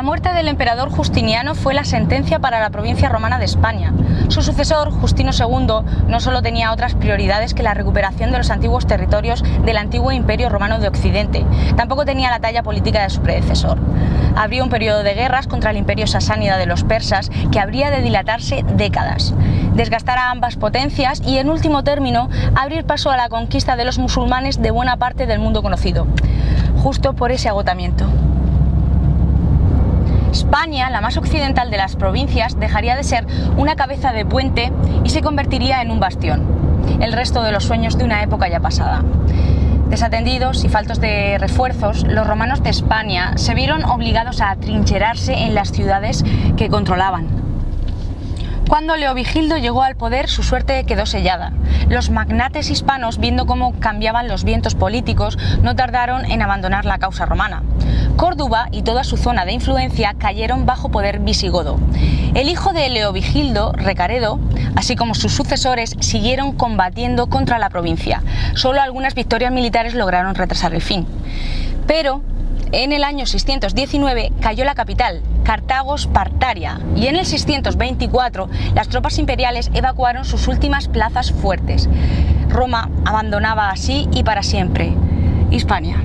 La muerte del emperador Justiniano fue la sentencia para la provincia romana de España. Su sucesor, Justino II, no solo tenía otras prioridades que la recuperación de los antiguos territorios del antiguo Imperio Romano de Occidente, tampoco tenía la talla política de su predecesor. Abrió un periodo de guerras contra el imperio sasánida de los persas que habría de dilatarse décadas, desgastar a ambas potencias y, en último término, abrir paso a la conquista de los musulmanes de buena parte del mundo conocido, justo por ese agotamiento. España, la más occidental de las provincias, dejaría de ser una cabeza de puente y se convertiría en un bastión, el resto de los sueños de una época ya pasada. Desatendidos y faltos de refuerzos, los romanos de España se vieron obligados a atrincherarse en las ciudades que controlaban. Cuando Leovigildo llegó al poder, su suerte quedó sellada. Los magnates hispanos, viendo cómo cambiaban los vientos políticos, no tardaron en abandonar la causa romana. Córdoba y toda su zona de influencia cayeron bajo poder visigodo. El hijo de Leovigildo, Recaredo, así como sus sucesores, siguieron combatiendo contra la provincia. Solo algunas victorias militares lograron retrasar el fin. Pero en el año 619 cayó la capital, Cartago Spartaria, y en el 624 las tropas imperiales evacuaron sus últimas plazas fuertes. Roma abandonaba así y para siempre Hispania.